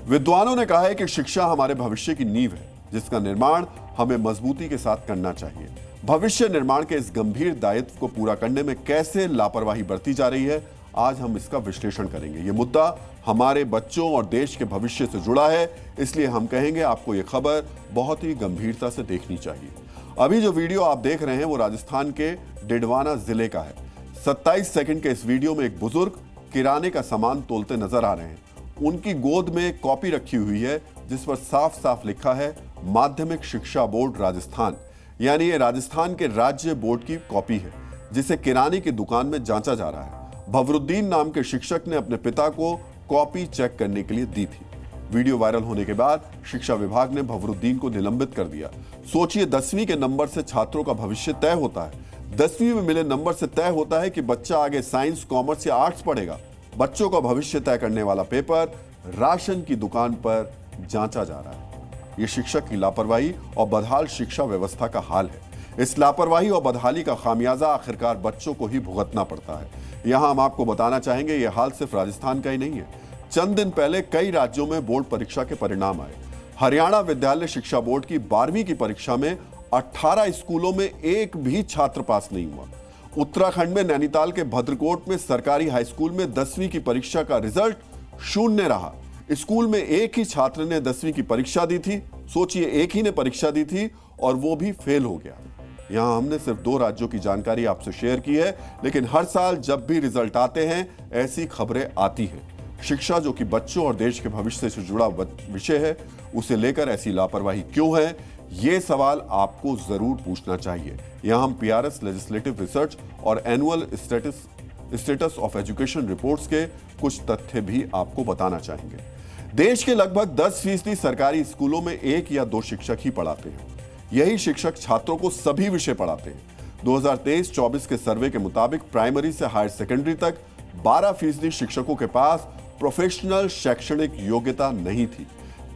विद्वानों ने कहा है कि शिक्षा हमारे भविष्य की नींव है, जिसका निर्माण हमें मजबूती के साथ करना चाहिए। भविष्य निर्माण के इस गंभीर दायित्व को पूरा करने में कैसे लापरवाही बरती जा रही है, आज हम इसका विश्लेषण करेंगे। यह मुद्दा हमारे बच्चों और देश के भविष्य से जुड़ा है, इसलिए हम कहेंगे आपको यह खबर बहुत ही गंभीरता से देखनी चाहिए। अभी जो वीडियो आप देख रहे हैं वो राजस्थान के डिडवाना जिले का है। 27 सेकंड के इस वीडियो में एक बुजुर्ग किराने का सामान तोलते नजर आ रहे हैं। उनकी गोद में एक कॉपी रखी हुई है जिस पर साफ साफ लिखा है माध्यमिक शिक्षा बोर्ड राजस्थान, यानी ये राजस्थान के राज्य बोर्ड की कॉपी है जिसे किराने की दुकान में जांचा जा रहा है। भवरुद्दीन नाम के शिक्षक ने अपने पिता को कॉपी चेक करने के लिए दी थी। वीडियो वायरल होने के बाद शिक्षा विभाग ने भवरुद्दीन को निलंबित कर दिया। सोचिए, 10वीं के नंबर से छात्रों का भविष्य तय होता है। 10वीं में मिले नंबर से तय होता है कि बच्चा आगे साइंस, कॉमर्स या आर्ट्स पढ़ेगा। बच्चों का भविष्य तय करने वाला पेपर राशन की दुकान पर जांचा जा रहा है। यह शिक्षक की लापरवाही और बदहाल शिक्षा व्यवस्था का हाल है। इस लापरवाही और बदहाली का खामियाजा आखिरकार बच्चों को ही भुगतना पड़ता है। यहां हम आपको बताना चाहेंगे यह हाल सिर्फ राजस्थान का ही नहीं है। चंद दिन पहले कई राज्यों में बोर्ड परीक्षा के परिणाम आए। हरियाणा विद्यालय शिक्षा बोर्ड की 12वीं की परीक्षा में 18 स्कूलों में एक भी छात्र पास नहीं हुआ। उत्तराखंड में नैनीताल के भद्रकोट में सरकारी हाई स्कूल में 10वीं की परीक्षा का रिजल्ट 0 रहा। स्कूल में एक ही छात्र ने 10वीं की परीक्षा दी थी। सोचिए, एक ही ने परीक्षा दी थी और वो भी फेल हो गया। यहां हमने सिर्फ 2 राज्यों की जानकारी आपसे शेयर की है, लेकिन हर साल जब भी रिजल्ट आते हैं ऐसी खबरें आती हैं। शिक्षा, जो कि बच्चों और देश के भविष्य से जुड़ा विषय है, उसे लेकर ऐसी लापरवाही क्यों है, ये सवाल आपको जरूर पूछना चाहिए। यहां हम पीआरएस लेजिस्लेटिव रिसर्च और annual status of education reports के कुछ तथ्य भी आपको बताना चाहेंगे। देश के लगभग 10% सरकारी स्कूलों में 1 या 2 शिक्षक ही पढ़ाते हैं। यही शिक्षक छात्रों को सभी विषय पढ़ाते हैं। 2023-24 के सर्वे के मुताबिक प्राइमरी से हायर सेकेंडरी तक 12% शिक्षकों के पास प्रोफेशनल शैक्षणिक योग्यता नहीं थी।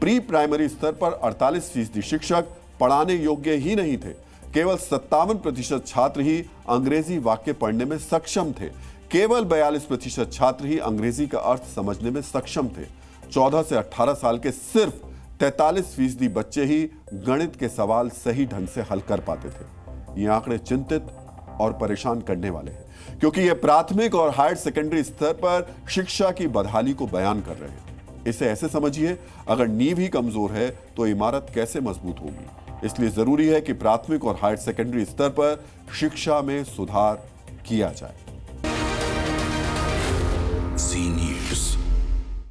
प्री प्राइमरी स्तर पर 48% शिक्षक पढ़ाने योग्य ही नहीं थे। केवल 57% छात्र ही अंग्रेजी वाक्य पढ़ने में सक्षम थे। केवल 42% छात्र ही अंग्रेजी का अर्थ समझने में सक्षम थे। 14 से 18 साल के सिर्फ 43% बच्चे ही गणित के सवाल सही ढंग से हल कर पाते थे। ये आंकड़े चिंतित और परेशान करने वाले हैं, क्योंकि ये प्राथमिक और हायर सेकेंडरी स्तर पर शिक्षा की बदहाली को बयान कर रहे हैं। इसे ऐसे समझिए, अगर नींव ही कमजोर है तो इमारत कैसे मजबूत होगी। इसलिए जरूरी है कि प्राथमिक और हायर सेकेंडरी स्तर पर शिक्षा में सुधार किया जाए।